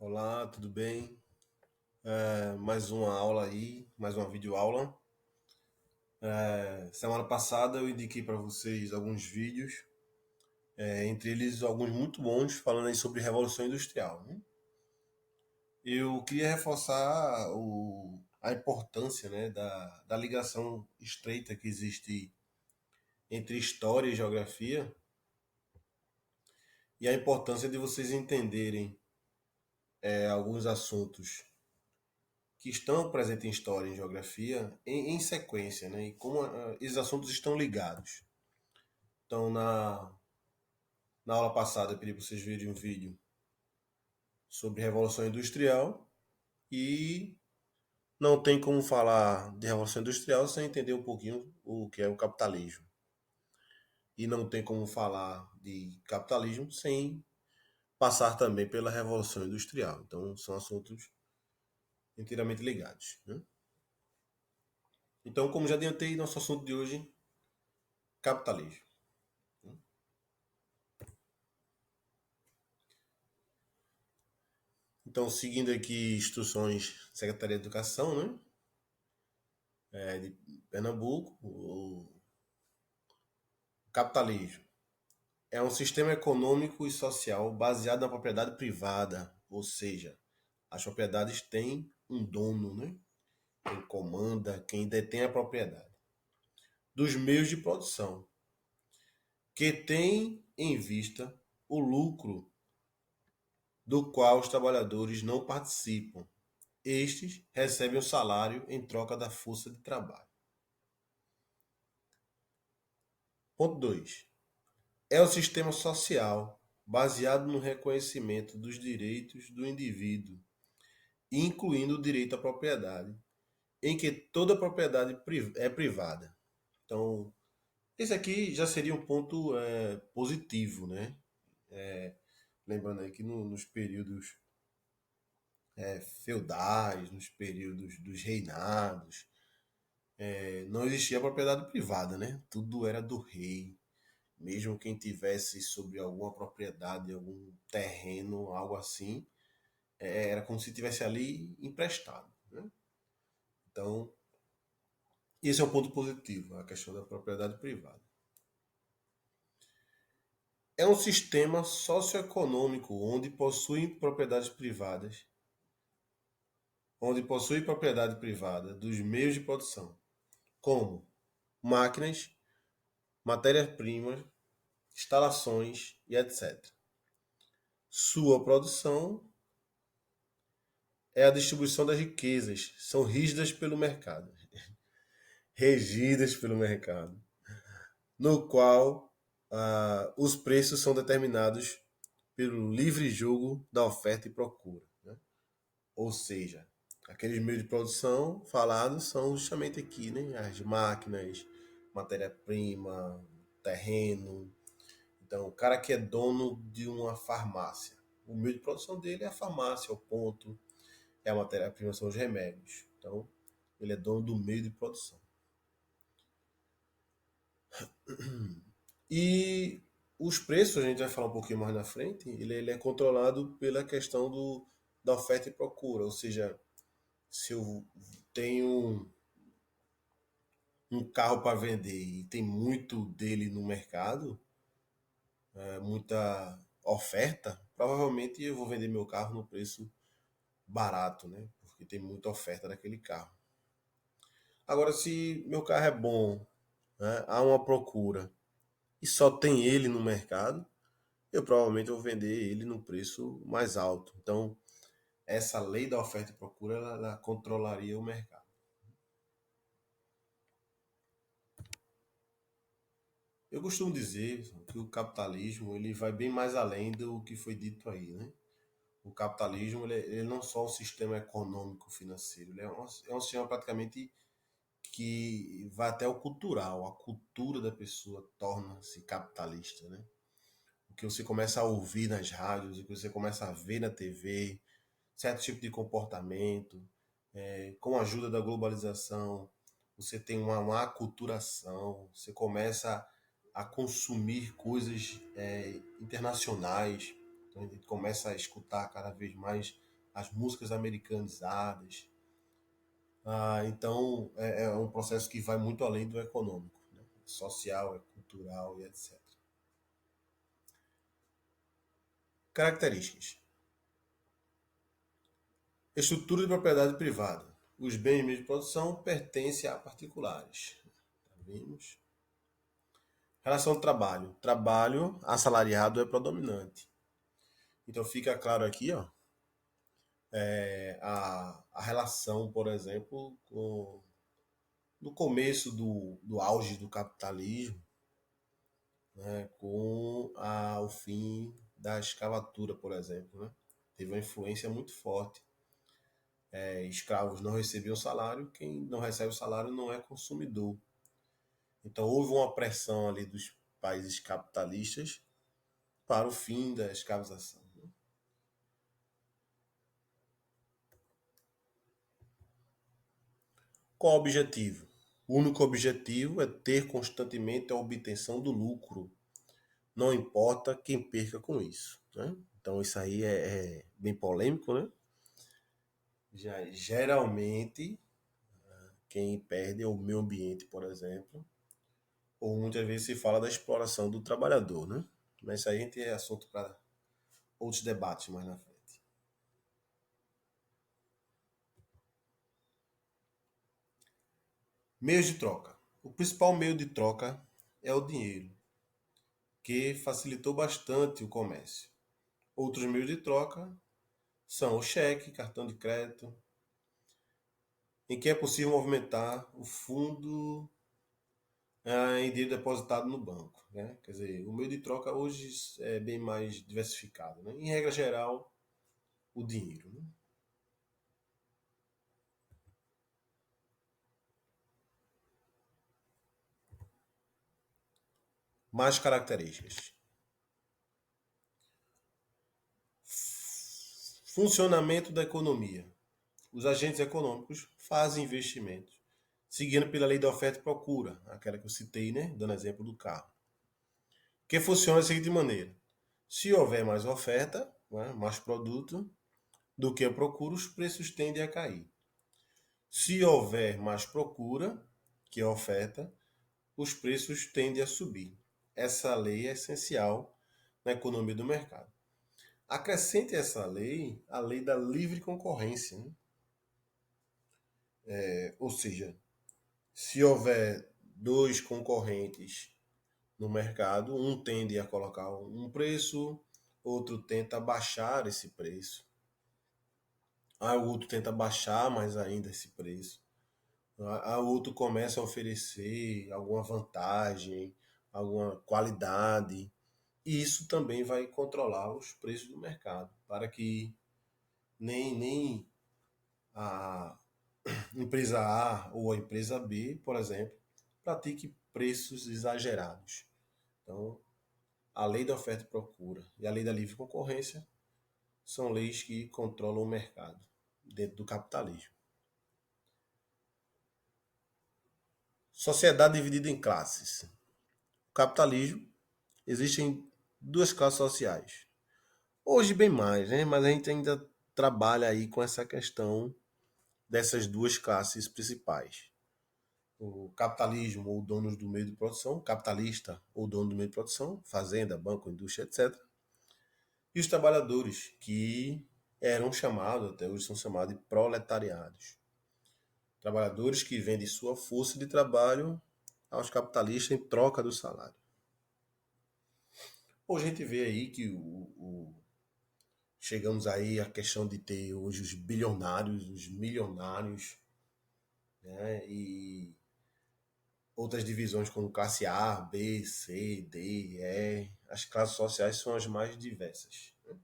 Olá, tudo bem? Mais uma aula aí, mais uma videoaula. Semana passada eu indiquei para vocês alguns vídeos, entre eles alguns muito bons, falando aí sobre Revolução Industrial, né? Eu queria reforçar a importância, né, da ligação estreita que existe entre história e geografia e a importância de vocês entenderem alguns assuntos que estão presentes em história e em geografia em sequência, né? E como esses assuntos estão ligados. Então, na aula passada, eu pedi para vocês verem um vídeo sobre Revolução Industrial e não tem como falar de Revolução Industrial sem entender um pouquinho o que é o capitalismo. E não tem como falar de capitalismo sem passar também pela Revolução Industrial. Então, são assuntos inteiramente ligados, né? Então, como já adiantei, nosso assunto de hoje, capitalismo. Então, seguindo aqui instruções da Secretaria de Educação, né, de Pernambuco, o capitalismo é um sistema econômico e social baseado na propriedade privada, ou seja, as propriedades têm um dono, né, quem comanda, quem detém a propriedade, dos meios de produção, que tem em vista o lucro do qual os trabalhadores não participam. Estes recebem o salário em troca da força de trabalho. Ponto 2. É o sistema social baseado no reconhecimento dos direitos do indivíduo, incluindo o direito à propriedade, em que toda propriedade é privada. Então, esse aqui já seria um ponto positivo, né? Lembrando aí que nos períodos feudais, nos períodos dos reinados, não existia propriedade privada, né? Tudo era do rei. Mesmo quem tivesse sobre alguma propriedade, algum terreno, algo assim, era como se tivesse ali emprestado, né? Então, esse é um ponto positivo, a questão da propriedade privada. É um sistema socioeconômico onde possui propriedade privada dos meios de produção, como máquinas, matérias-primas, instalações e etc. Sua produção é a distribuição das riquezas, são regidas pelo mercado, no qual os preços são determinados pelo livre jogo da oferta e procura, né? Ou seja, aqueles meios de produção falados são justamente aqui, né? As máquinas, matéria-prima, terreno. Então, o cara que é dono de uma farmácia, o meio de produção dele é a farmácia, é o ponto, é a matéria-prima, são os remédios. Então, ele é dono do meio de produção. E os preços, a gente vai falar um pouquinho mais na frente, ele é controlado pela questão da oferta e procura. Ou seja, se eu tenho um carro para vender e tem muito dele no mercado, muita oferta, provavelmente eu vou vender meu carro no preço barato, né? Porque tem muita oferta daquele carro. Agora, se meu carro é bom, né, há uma procura e só tem ele no mercado, eu provavelmente vou vender ele no preço mais alto. Então, essa lei da oferta e procura ela controlaria o mercado. Eu costumo dizer que o capitalismo ele vai bem mais além do que foi dito aí, né? O capitalismo ele não é só um sistema econômico financeiro, ele é um sistema praticamente que vai até o cultural. A cultura da pessoa torna-se capitalista, né? O que você começa a ouvir nas rádios, o que você começa a ver na TV, certo tipo de comportamento, com a ajuda da globalização, você tem uma aculturação, você começa a consumir coisas internacionais, então a gente começa a escutar cada vez mais as músicas americanizadas. Então, é um processo que vai muito além do econômico, né? Social, é cultural e etc. Características. Estrutura de propriedade privada. Os bens de meio de produção pertencem a particulares. Tá, vimos? Relação de trabalho. Trabalho assalariado é predominante. Então fica claro aqui, ó, a relação, por exemplo, no começo do auge do capitalismo, né, com o fim da escravatura, por exemplo. Né? Teve uma influência muito forte. Escravos não recebiam salário, quem não recebe o salário não é consumidor. Então houve uma pressão ali dos países capitalistas para o fim da escravização. Né? Qual o objetivo? O único objetivo é ter constantemente a obtenção do lucro, não importa quem perca com isso. Né? Então isso aí é bem polêmico, né? Geralmente quem perde é o meio ambiente, por exemplo, ou muitas vezes se fala da exploração do trabalhador, né? Mas isso aí a gente é assunto para outros debates mais na frente. Meios de troca. O principal meio de troca é o dinheiro, que facilitou bastante o comércio. Outros meios de troca são o cheque, cartão de crédito, em que é possível movimentar o fundo em dinheiro depositado no banco. Né? Quer dizer, o meio de troca hoje é bem mais diversificado. Né? Em regra geral, o dinheiro. Né? Mais características. Funcionamento da economia. Os agentes econômicos fazem investimentos, seguindo pela lei da oferta e procura, aquela que eu citei, né? Dando exemplo do carro. Que funciona da seguinte maneira: se houver mais oferta, né, mais produto do que a procura, os preços tendem a cair. Se houver mais procura que a oferta, os preços tendem a subir. Essa lei é essencial na economia do mercado. Acrescente essa lei a lei da livre concorrência. Né? Ou seja, se houver dois concorrentes no mercado, um tende a colocar um preço, outro tenta baixar esse preço. O outro tenta baixar mais ainda esse preço. O outro começa a oferecer alguma vantagem, alguma qualidade. E isso também vai controlar os preços do mercado, para que nem a empresa A ou a empresa B, por exemplo, pratique preços exagerados. Então, a lei da oferta e procura e a lei da livre concorrência são leis que controlam o mercado dentro do capitalismo. Sociedade dividida em classes. O capitalismo existem duas classes sociais. Hoje bem mais, né? Mas a gente ainda trabalha aí com essa questão dessas duas classes principais. O capitalismo ou donos do meio de produção, capitalista ou dono do meio de produção, fazenda, banco, indústria, etc. E os trabalhadores, que eram chamados, até hoje são chamados de proletariados. Trabalhadores que vendem sua força de trabalho aos capitalistas em troca do salário. Hoje a gente vê aí que chegamos aí à questão de ter hoje os bilionários, os milionários, né? E outras divisões como classe A, B, C, D, E. As classes sociais são as mais diversas. Né?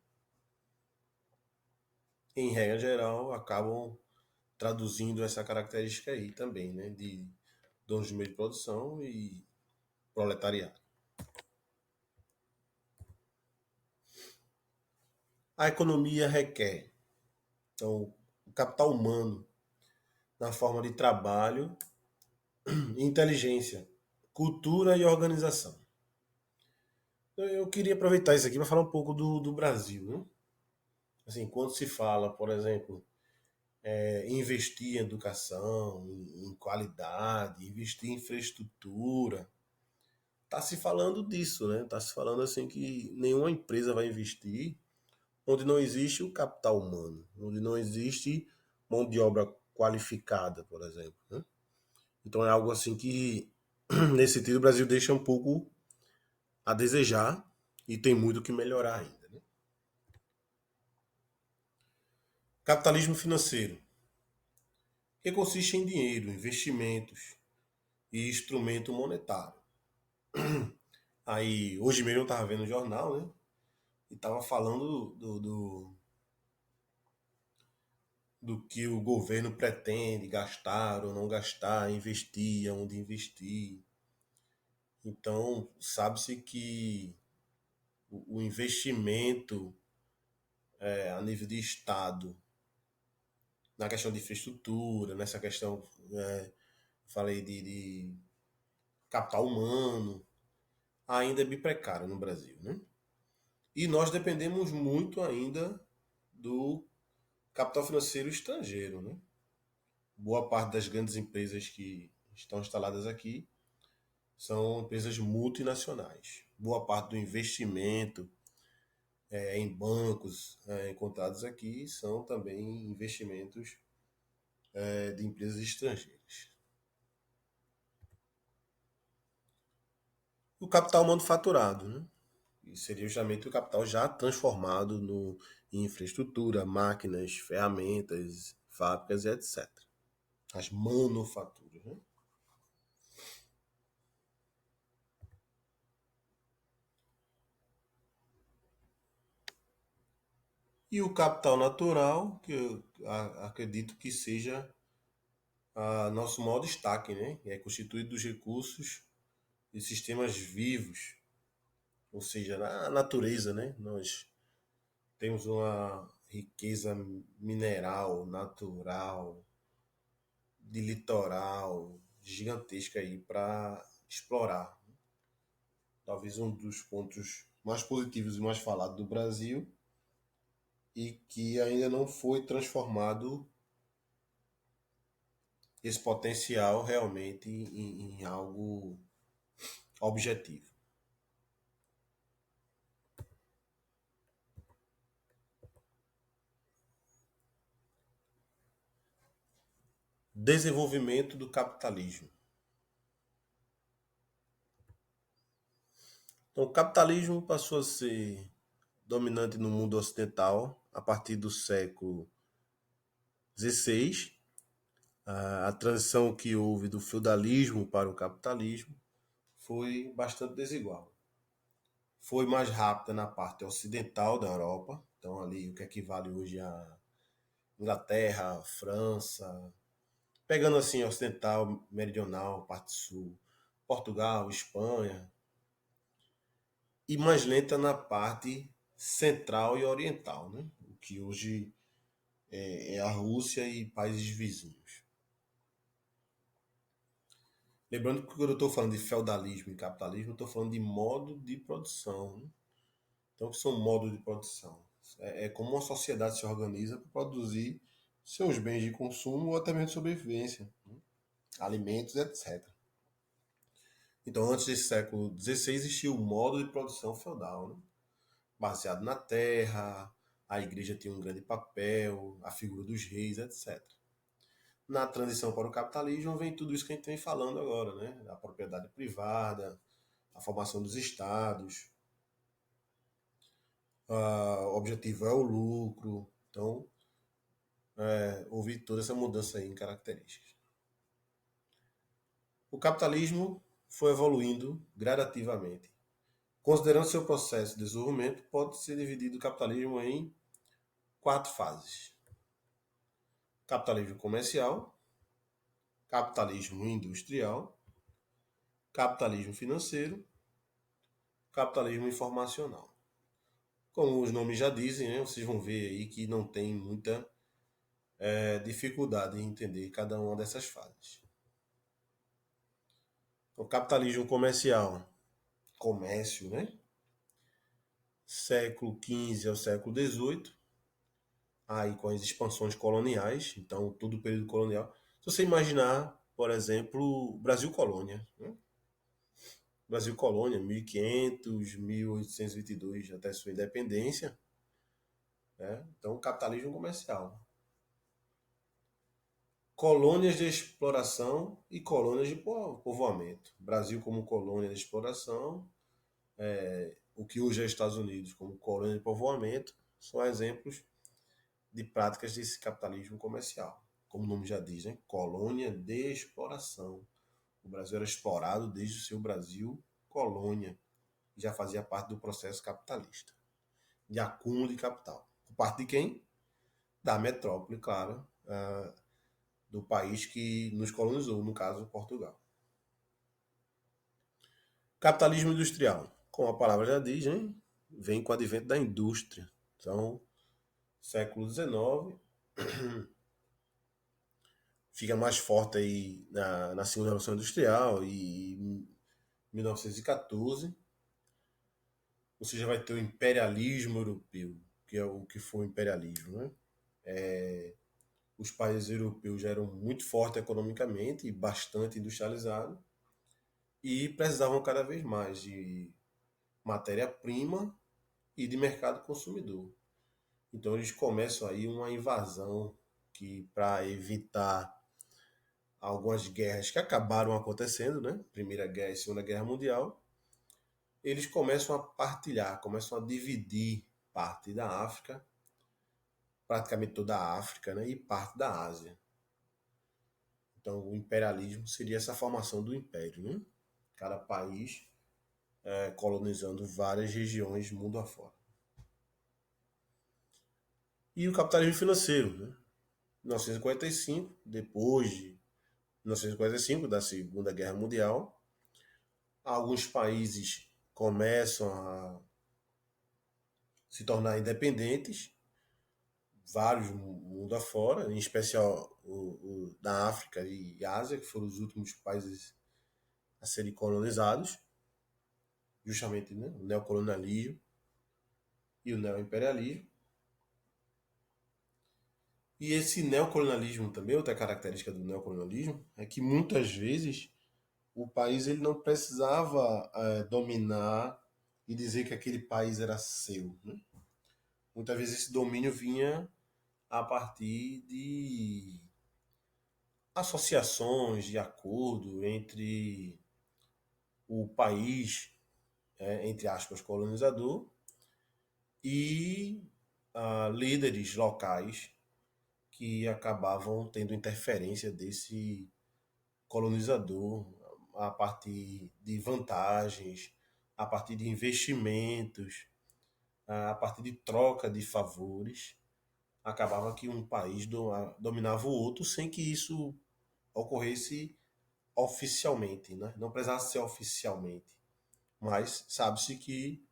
Em regra geral, acabam traduzindo essa característica aí também, né? De donos de meio de produção e proletariado. A economia requer, então, o capital humano na forma de trabalho, inteligência, cultura e organização. Eu queria aproveitar isso aqui para falar um pouco do Brasil. Né? Assim, quando se fala, por exemplo, investir em educação, em qualidade, investir em infraestrutura, está se falando disso, né? Está se falando assim que nenhuma empresa vai investir onde não existe o capital humano, onde não existe mão de obra qualificada, por exemplo, né? Então é algo assim que, nesse sentido, o Brasil deixa um pouco a desejar e tem muito que melhorar ainda, né? Capitalismo financeiro, que consiste em dinheiro, investimentos e instrumento monetário. Aí, hoje mesmo eu estava vendo o jornal, né? E estava falando do que o governo pretende gastar ou não gastar, investir, onde investir. Então, sabe-se que o investimento a nível de Estado, na questão de infraestrutura, nessa questão, falei de capital humano, ainda é bem precário no Brasil, né? E nós dependemos muito ainda do capital financeiro estrangeiro, né? Boa parte das grandes empresas que estão instaladas aqui são empresas multinacionais. Boa parte do investimento em bancos encontrados aqui são também investimentos de empresas estrangeiras. O capital manufaturado, né? E seria justamente o capital já transformado em infraestrutura, máquinas, ferramentas, fábricas e etc. As manufaturas, né? E o capital natural, que eu acredito que seja nosso maior destaque, né? É constituído dos recursos de sistemas vivos, ou seja, na natureza, né? Nós temos uma riqueza mineral, natural, de litoral gigantesca aí para explorar. Talvez um dos pontos mais positivos e mais falados do Brasil e que ainda não foi transformado esse potencial realmente em algo objetivo. Desenvolvimento do capitalismo. Então, o capitalismo passou a ser dominante no mundo ocidental a partir do século XVI. A transição que houve do feudalismo para o capitalismo foi bastante desigual. Foi mais rápida na parte ocidental da Europa, então ali o que equivale hoje a Inglaterra, França, pegando assim ocidental, meridional, parte sul, Portugal, Espanha, e mais lenta na parte central e oriental, né? O que hoje é a Rússia e países vizinhos. Lembrando que quando eu estou falando de feudalismo e capitalismo, eu estou falando de modo de produção, né? Então, o que são modos de produção? É como uma sociedade se organiza para produzir seus bens de consumo ou até mesmo de sobrevivência, né? Alimentos, etc. Então, antes desse século XVI, existia o modo de produção feudal, né? Baseado na terra, a igreja tinha um grande papel, a figura dos reis, etc. Na transição para o capitalismo vem tudo isso que a gente vem falando agora, né? A propriedade privada, a formação dos estados, o objetivo é o lucro. Então, houve toda essa mudança aí em características. O capitalismo foi evoluindo gradativamente. Considerando seu processo de desenvolvimento, pode ser dividido o capitalismo em quatro fases: capitalismo comercial, capitalismo industrial, capitalismo financeiro, capitalismo informacional. Como os nomes já dizem, né, vocês vão ver aí que não tem muita dificuldade em entender cada uma dessas fases. O capitalismo comercial, comércio, né? Século XV ao século XVIII, aí com as expansões coloniais, então todo o período colonial. Se você imaginar, por exemplo, Brasil Colônia, né? Brasil Colônia, 1500, 1822, até sua independência, né? Então, capitalismo comercial. Colônias de exploração e colônias de povoamento. Brasil como colônia de exploração, o que hoje é Estados Unidos como colônia de povoamento, são exemplos de práticas desse capitalismo comercial. Como o nome já diz, né? Colônia de exploração. O Brasil era explorado desde o seu Brasil colônia, já fazia parte do processo capitalista, de acúmulo de capital. Por parte de quem? Da metrópole, claro, do país que nos colonizou, no caso, Portugal. Capitalismo industrial, como a palavra já diz, hein? Vem com o advento da indústria. Então, século XIX, fica mais forte aí na segunda revolução industrial e em 1914 você já vai ter o imperialismo europeu, que é o que foi o imperialismo, né? Os países europeus já eram muito fortes economicamente e bastante industrializados e precisavam cada vez mais de matéria-prima e de mercado consumidor. Então eles começam aí uma invasão que, para evitar algumas guerras que acabaram acontecendo, né? Primeira Guerra e Segunda Guerra Mundial, eles começam a partilhar, começam a dividir parte da África, praticamente toda a África, né? E parte da Ásia. Então o imperialismo seria essa formação do império, né? Cada país colonizando várias regiões mundo afora. E o capitalismo financeiro, né? 1945, depois de 1945, da Segunda Guerra Mundial, alguns países começam a se tornar independentes, vários mundo afora, em especial o da África e Ásia, que foram os últimos países a serem colonizados, justamente, né, o neocolonialismo e o neoimperialismo. E esse neocolonialismo também, outra característica do neocolonialismo, é que muitas vezes o país ele não precisava dominar e dizer que aquele país era seu, né? Muitas vezes esse domínio vinha a partir de associações de acordo entre o país, entre aspas, colonizador, e líderes locais que acabavam tendo interferência desse colonizador a partir de vantagens, a partir de investimentos, a partir de troca de favores. Acabava que um país dominava o outro sem que isso ocorresse oficialmente, né? Não precisava ser oficialmente, mas sabe-se que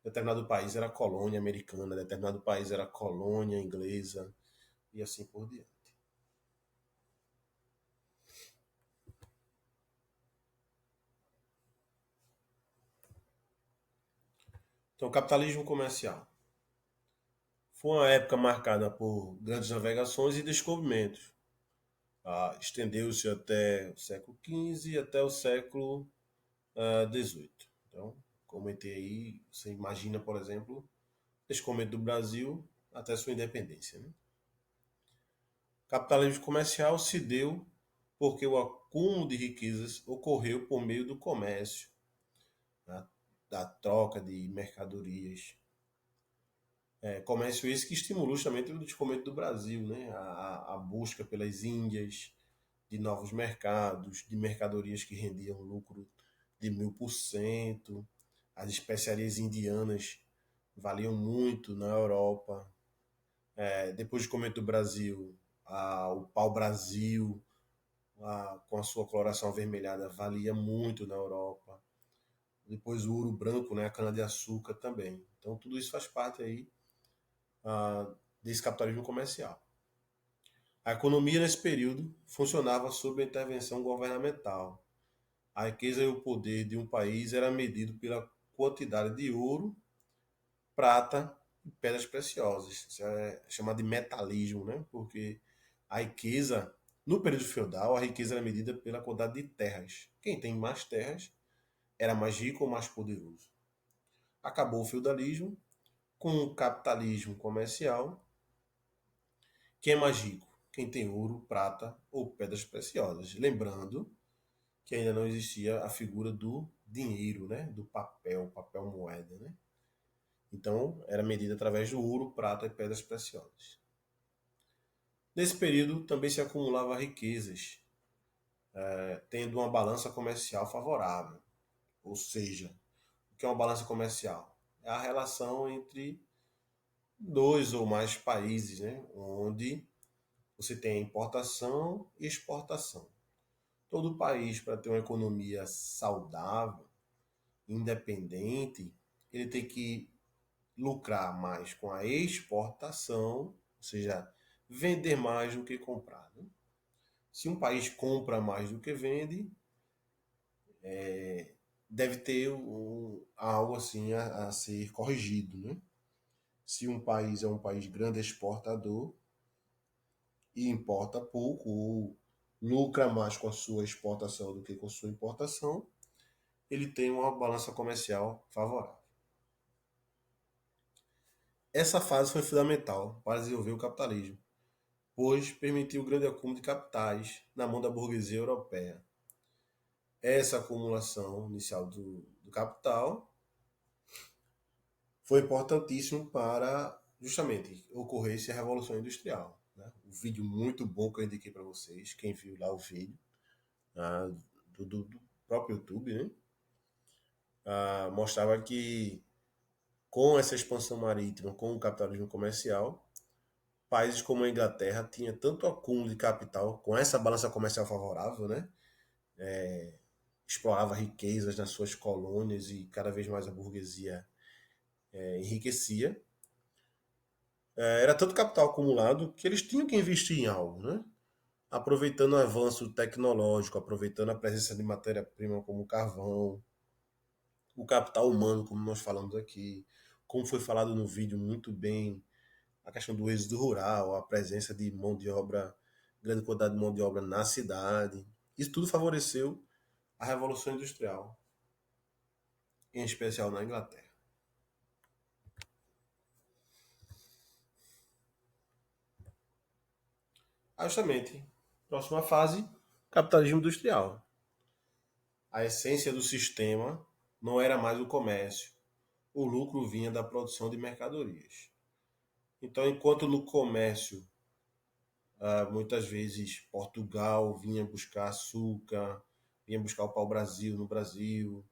determinado país era colônia americana, determinado país era colônia inglesa e assim por diante. Então, capitalismo comercial foi uma época marcada por grandes navegações e descobrimentos. Estendeu-se até o século XV e até o século XVIII. Então, comentei aí, você imagina, por exemplo, descobrimento do Brasil até sua independência. Né? O capitalismo comercial se deu porque o acúmulo de riquezas ocorreu por meio do comércio, né? Da troca de mercadorias. Comércio esse que estimulou justamente o descobrimento do Brasil, né? A busca pelas Índias, de novos mercados, de mercadorias que rendiam lucro de 1000%. As especiarias indianas valiam muito na Europa. Depois do descobrimento do Brasil, o pau-brasil, com a sua coloração avermelhada, valia muito na Europa. Depois o ouro branco, né, a cana-de-açúcar também. Então tudo isso faz parte aí desse capitalismo comercial. A economia nesse período funcionava sob a intervenção governamental. A riqueza e o poder de um país era medido pela quantidade de ouro, prata e e pedras preciosas. Isso é chamado de metalismo, né? Porque a riqueza, no período feudal, a riqueza era medida pela quantidade de terras. Quem tem mais terras era mais rico ou mais poderoso. Acabou o feudalismo, com o capitalismo comercial. Quem é mais rico? Quem tem ouro, prata ou pedras preciosas. Lembrando que ainda não existia a figura do dinheiro, né? Do papel moeda, né? Então, era medida através do ouro, prata e pedras preciosas. Nesse período, também se acumulava riquezas, tendo uma balança comercial favorável. Ou seja, o que é uma balança comercial? É a relação entre dois ou mais países, né? Onde você tem importação e exportação. Todo país, para ter uma economia saudável, independente, ele tem que lucrar mais com a exportação, ou seja, vender mais do que comprar, né? Se um país compra mais do que vende, deve ter algo assim a ser corrigido, né? Se um país é um país grande exportador e importa pouco ou lucra mais com a sua exportação do que com a sua importação, ele tem uma balança comercial favorável. Essa fase foi fundamental para desenvolver o capitalismo, pois permitiu o grande acúmulo de capitais na mão da burguesia europeia. Essa acumulação inicial do capital foi importantíssimo para justamente ocorresse a Revolução Industrial. Né? Um vídeo muito bom que eu indiquei para vocês, quem viu lá o vídeo ah, do próprio YouTube, né? Mostrava que com essa expansão marítima, com o capitalismo comercial, países como a Inglaterra tinha tanto acúmulo de capital, com essa balança comercial favorável, né? Explorava riquezas nas suas colônias e cada vez mais a burguesia enriquecia. Era tanto capital acumulado que eles tinham que investir em algo, né? Aproveitando o avanço tecnológico, aproveitando a presença de matéria-prima como carvão, o capital humano, como nós falamos aqui, como foi falado no vídeo muito bem, a questão do êxodo rural, a presença de mão de obra, grande quantidade de mão de obra na cidade. Isso tudo favoreceu a Revolução Industrial, em especial na Inglaterra. Justamente, próxima fase, capitalismo industrial. A essência do sistema não era mais o comércio. O lucro vinha da produção de mercadorias. Então, enquanto no comércio, muitas vezes Portugal vinha buscar açúcar, vinha buscar o pau-brasil no Brasil,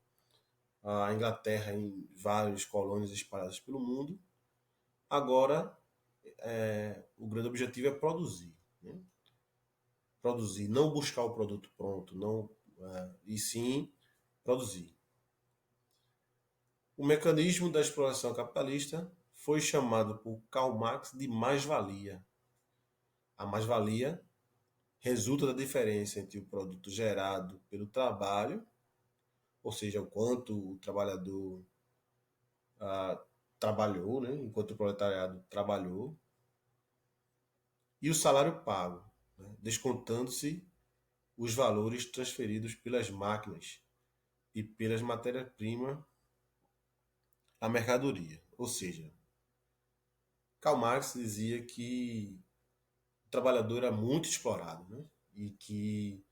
a Inglaterra em várias colônias espalhadas pelo mundo, agora o grande objetivo é produzir. Né? Produzir, não buscar o produto pronto, não, e sim produzir. O mecanismo da exploração capitalista foi chamado por Karl Marx de mais-valia. A mais-valia resulta da diferença entre o produto gerado pelo trabalho, ou seja, o quanto o trabalhador trabalhou, né, enquanto o proletariado trabalhou, e o salário pago, né, descontando-se os valores transferidos pelas máquinas e pelas matérias-primas à mercadoria. Ou seja, Karl Marx dizia que o trabalhador era muito explorado, né? E que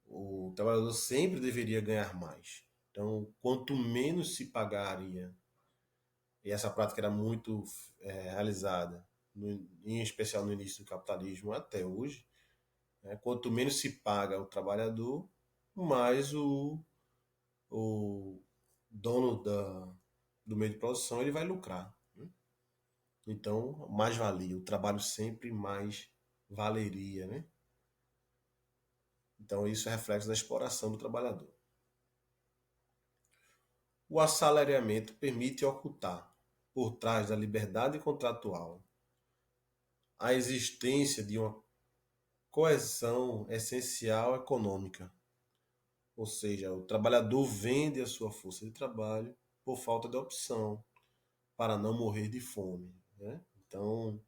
o trabalhador sempre deveria ganhar mais. Então, quanto menos se pagaria, e essa prática era muito realizada, em especial no início do capitalismo até hoje, né? Quanto menos se paga o trabalhador, mais o dono do meio de produção ele vai lucrar. Né? Então, mais valia, o trabalho sempre mais valeria, né? Então, isso é reflexo da exploração do trabalhador. O assalariamento permite ocultar, por trás da liberdade contratual, a existência de uma coesão essencial econômica. Ou seja, o trabalhador vende a sua força de trabalho por falta de opção, para não morrer de fome, né? Então,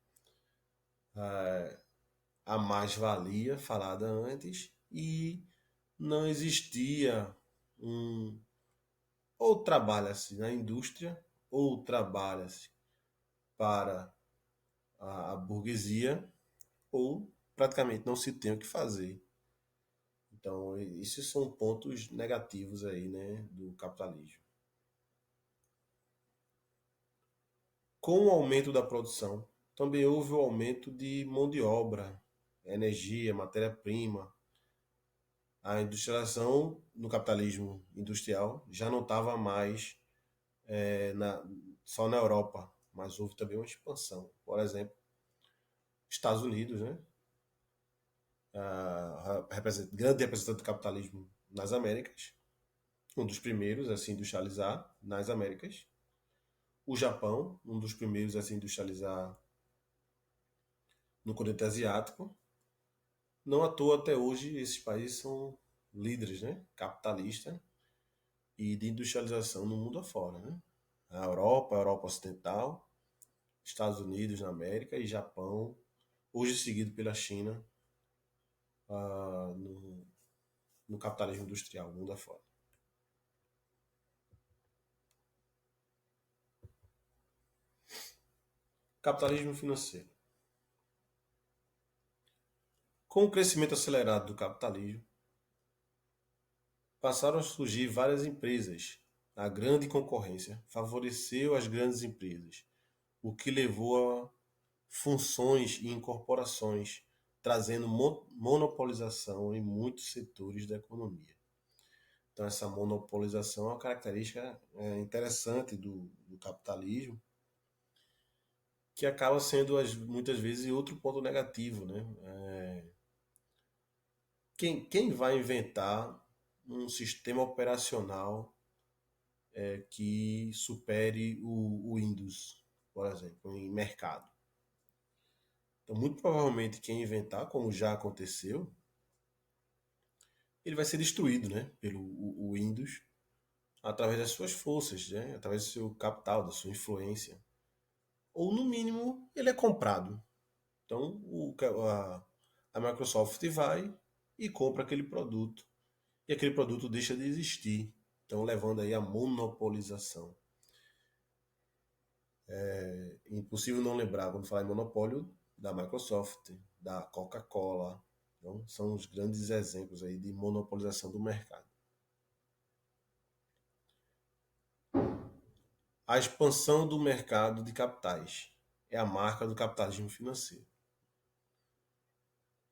a mais-valia falada antes, e não existia um ou trabalha-se na indústria ou trabalha-se para a burguesia, ou praticamente não se tem o que fazer. Então, esses são pontos negativos aí, né, do capitalismo. Com o aumento da produção, também houve o aumento de mão de obra, energia, matéria-prima. A industrialização no capitalismo industrial já não estava mais só na Europa, mas houve também uma expansão. Por exemplo, Estados Unidos, né? Grande representante do capitalismo nas Américas, um dos primeiros a se industrializar nas Américas. O Japão, um dos primeiros a se industrializar no continente asiático. Não à toa, até hoje, esses países são líderes, né? Capitalistas e de industrialização no mundo afora, né? A Europa Ocidental, Estados Unidos na América e Japão, hoje seguido pela China, no, no capitalismo industrial, mundo afora. Capitalismo financeiro. Com o crescimento acelerado do capitalismo, passaram a surgir várias empresas. A grande concorrência favoreceu as grandes empresas, o que levou a funções e incorporações, trazendo monopolização em muitos setores da economia. Então, essa monopolização é uma característica interessante do capitalismo, que acaba sendo muitas vezes outro ponto negativo, né? Quem vai inventar um sistema operacional que supere o Windows, por exemplo, em mercado? Então, muito provavelmente, quem inventar, como já aconteceu, ele vai ser destruído, né, pelo o Windows, através das suas forças, né, através do seu capital, da sua influência. Ou, no mínimo, ele é comprado. Então, a Microsoft vai e compra aquele produto. E aquele produto deixa de existir. Então, levando aí a monopolização. É impossível não lembrar, quando falar em monopólio, da Microsoft, da Coca-Cola. Então, são os grandes exemplos aí de monopolização do mercado. A expansão do mercado de capitais é a marca do capitalismo financeiro.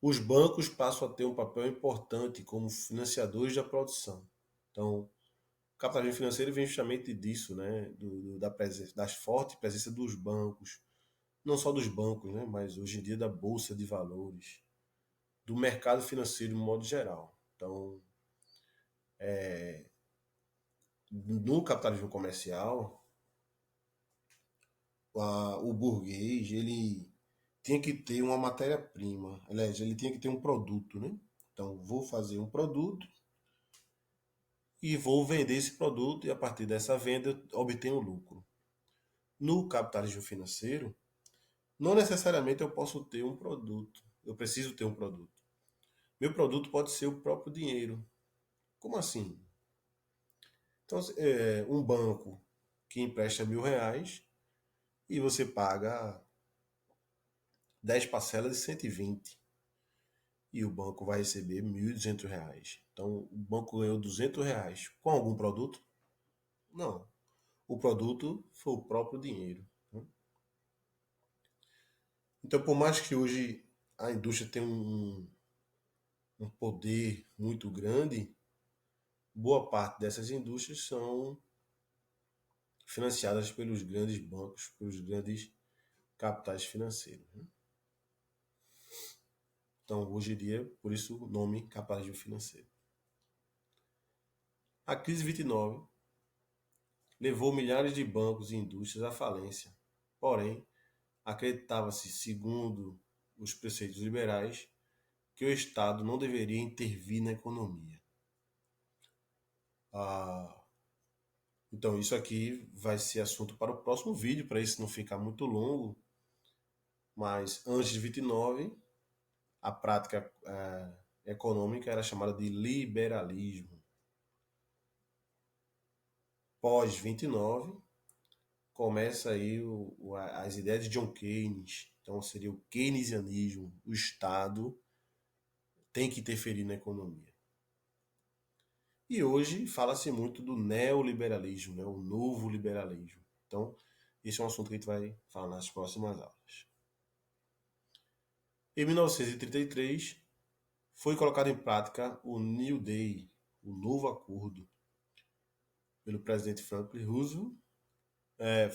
Os bancos passam a ter um papel importante como financiadores da produção. Então, o capitalismo financeiro vem justamente disso, né? Da presença, das forte presença dos bancos, não só dos bancos, né? Mas hoje em dia da bolsa de valores, do mercado financeiro de modo geral. Então, no capitalismo comercial, o burguês ele tinha que ter uma matéria-prima, aliás, ele tinha que ter um produto, né? Então, vou fazer um produto e vou vender esse produto, e a partir dessa venda eu obtenho lucro. No capitalismo financeiro, não necessariamente eu posso ter um produto, eu preciso ter um produto. Meu produto pode ser o próprio dinheiro. Como assim? Então, um banco que empresta R$ 1.000 e você paga 10 parcelas de 120 e o banco vai receber R$ 1.200. Então, o banco ganhou R$ 200 com algum produto? Não. O produto foi o próprio dinheiro, né? Então, por mais que hoje a indústria tenha um poder muito grande, boa parte dessas indústrias são financiadas pelos grandes bancos, pelos grandes capitais financeiros, né? Então, hoje em dia, por isso o nome capitalismo financeiro. A crise 29 levou milhares de bancos e indústrias à falência. Porém, acreditava-se, segundo os preceitos liberais, que o Estado não deveria intervir na economia. Então, isso aqui vai ser assunto para o próximo vídeo, para isso não ficar muito longo. Mas antes de 29, a prática econômica era chamada de liberalismo. Pós 29, começa aí as ideias de John Keynes. Então, seria o keynesianismo. O Estado tem que interferir na economia. E hoje fala-se muito do neoliberalismo, né? O novo liberalismo. Então, esse é um assunto que a gente vai falar nas próximas aulas. Em 1933, foi colocado em prática o New Deal, o novo acordo, pelo presidente Franklin Roosevelt.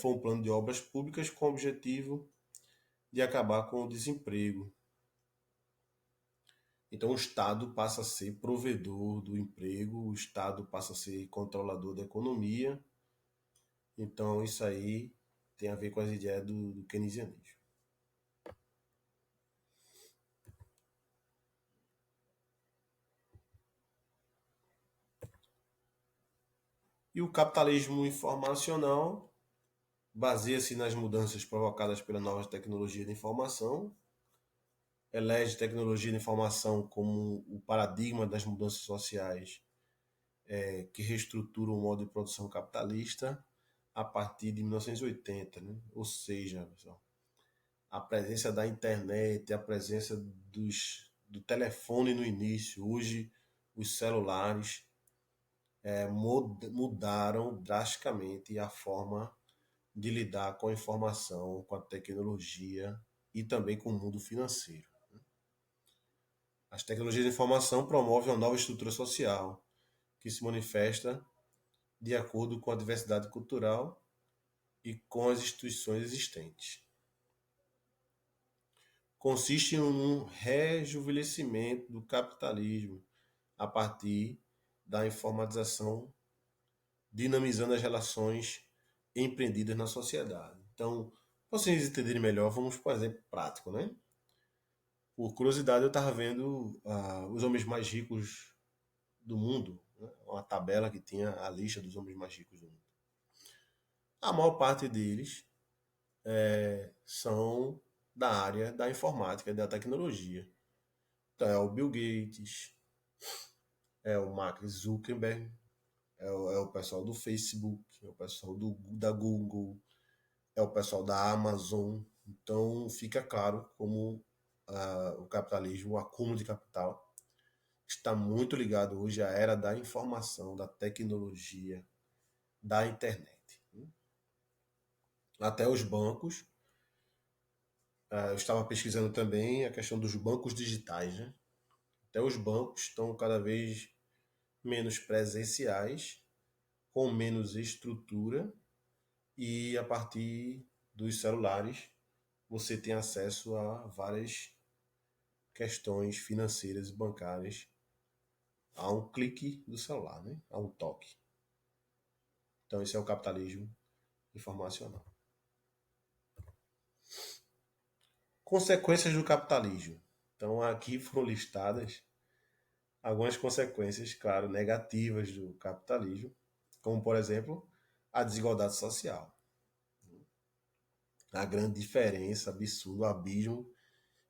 Foi um plano de obras públicas com o objetivo de acabar com o desemprego. Então, o Estado passa a ser provedor do emprego, o Estado passa a ser controlador da economia. Então, isso aí tem a ver com as ideias do keynesianismo. E o capitalismo informacional baseia-se nas mudanças provocadas pela nova tecnologia de informação, elege tecnologia de informação como o paradigma das mudanças sociais que reestruturam o modo de produção capitalista a partir de 1980, né? Ou seja, pessoal, a presença da internet, a presença do telefone no início, hoje os celulares mudaram drasticamente a forma de lidar com a informação, com a tecnologia e também com o mundo financeiro. As tecnologias de informação promovem uma nova estrutura social que se manifesta de acordo com a diversidade cultural e com as instituições existentes. Consiste em um rejuvenescimento do capitalismo a partir da informatização, dinamizando as relações empreendidas na sociedade. Então, para vocês entenderem melhor, vamos para um exemplo prático, né? Por curiosidade, eu estava vendo os homens mais ricos do mundo, né? Uma tabela que tinha a lista dos homens mais ricos do mundo. A maior parte deles são da área da informática, da tecnologia. Então, é o Bill Gates, é o Mark Zuckerberg, é o pessoal do Facebook, é o pessoal da Google, é o pessoal da Amazon. Então, fica claro como o capitalismo, o acúmulo de capital, está muito ligado hoje à era da informação, da tecnologia, da internet. Até os bancos, eu estava pesquisando também a questão dos bancos digitais, né? Até os bancos estão cada vez menos presenciais, com menos estrutura, e a partir dos celulares você tem acesso a várias questões financeiras e bancárias a um clique do celular, né? A um toque. Então esse é o capitalismo informacional. Consequências do capitalismo. Então aqui foram listadas algumas consequências, claro, negativas do capitalismo, como por exemplo a desigualdade social, a grande diferença, absurdo, o abismo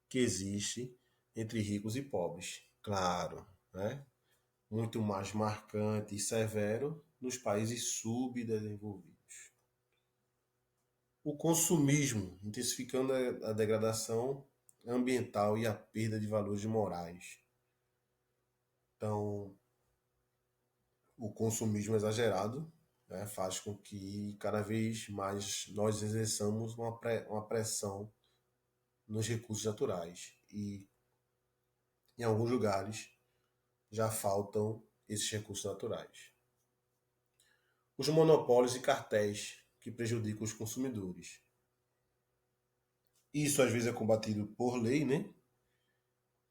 que existe entre ricos e pobres. Claro, né? Muito mais marcante e severo nos países subdesenvolvidos. O consumismo, intensificando a degradação ambiental e a perda de valores morais. Então, o consumismo exagerado, né, faz com que cada vez mais nós exerçamos uma pressão nos recursos naturais. E em alguns lugares já faltam esses recursos naturais. Os monopólios e cartéis que prejudicam os consumidores. Isso às vezes é combatido por lei, né?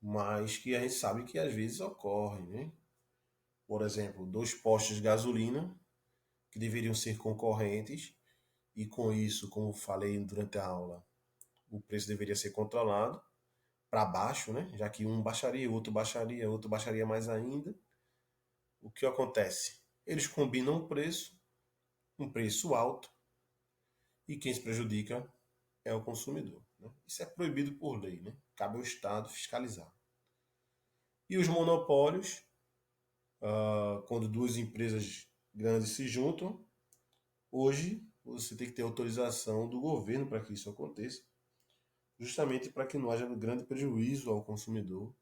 Mas que a gente sabe que às vezes ocorre, né? Por exemplo, dois postos de gasolina que deveriam ser concorrentes e com isso, como falei durante a aula, o preço deveria ser controlado para baixo, né? Já que um baixaria, outro baixaria mais ainda. O que acontece? Eles combinam o preço um preço alto e quem se prejudica é o consumidor. Né? Isso é proibido por lei, né? Cabe ao Estado fiscalizar. E os monopólios, quando duas empresas grandes se juntam, hoje você tem que ter autorização do governo para que isso aconteça, justamente para que não haja grande prejuízo ao consumidor,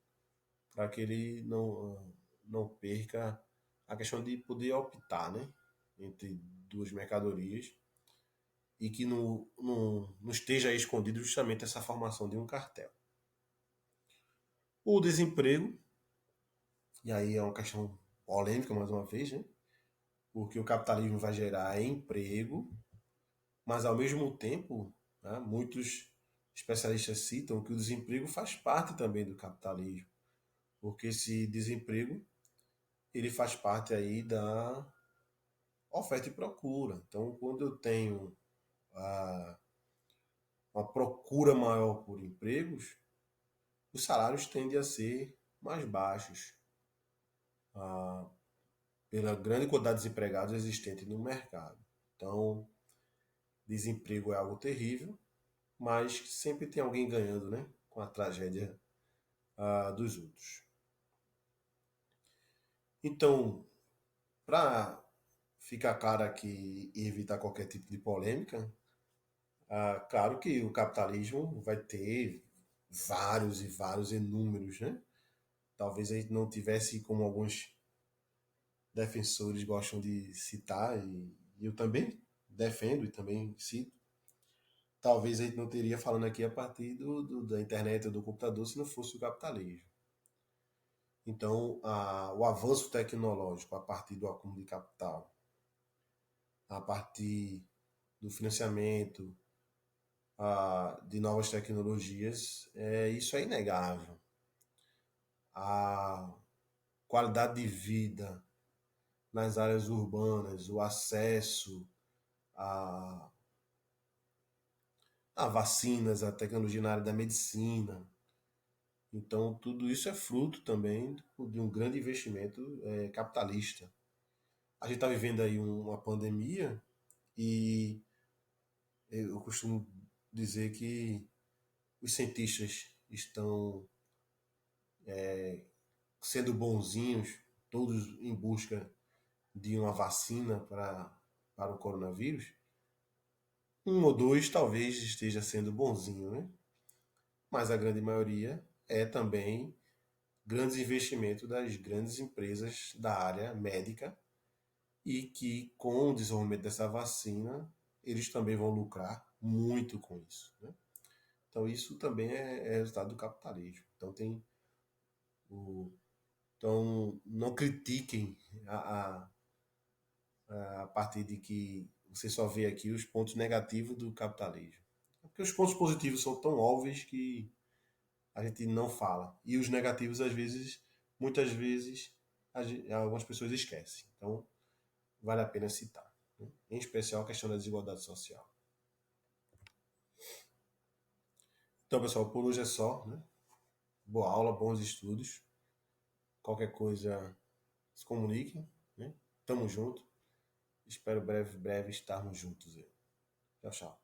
para que ele não perca a questão de poder optar, né, entre duas mercadorias e que não esteja aí escondido justamente essa formação de um cartel. O desemprego, e aí é uma questão polêmica mais uma vez, né, porque o capitalismo vai gerar emprego, mas ao mesmo tempo, né, muitos especialistas citam que o desemprego faz parte também do capitalismo, porque esse desemprego ele faz parte aí da oferta e procura. Então, quando eu tenho uma procura maior por empregos, os salários tendem a ser mais baixos, pela grande quantidade de desempregados existente no mercado. Então, desemprego é algo terrível, mas sempre tem alguém ganhando, né, com a tragédia dos outros. Então, para ficar claro aqui e evitar qualquer tipo de polêmica, claro que o capitalismo vai ter vários e vários inúmeros, né? Talvez a gente não tivesse como alguns defensores gostam de citar, e eu também defendo e também cito. Talvez a gente não teria falando aqui a partir da internet ou do computador se não fosse o capitalismo. Então, o avanço tecnológico a partir do acúmulo de capital, a partir do financiamento de novas tecnologias, isso é inegável. A qualidade de vida nas áreas urbanas, o acesso a, a vacinas, a tecnologia na área da medicina. Então, tudo isso é fruto também de um grande investimento capitalista. A gente está vivendo aí uma pandemia e eu costumo dizer que os cientistas estão sendo bonzinhos, todos em busca de uma vacina para o coronavírus. Um ou dois talvez esteja sendo bonzinho, né? Mas a grande maioria é também grandes investimentos das grandes empresas da área médica e que com o desenvolvimento dessa vacina eles também vão lucrar muito com isso, né? Então isso também é resultado do capitalismo. Então então não critiquem a partir de que você só vê aqui os pontos negativos do capitalismo. Porque os pontos positivos são tão óbvios que a gente não fala. E os negativos, às vezes, muitas vezes, algumas pessoas esquecem. Então, vale a pena citar, né? Em especial a questão da desigualdade social. Então, pessoal, por hoje é só, né? Boa aula, bons estudos. Qualquer coisa, se comuniquem, né? Tamo junto. Espero breve estarmos juntos aí. Tchau, tchau.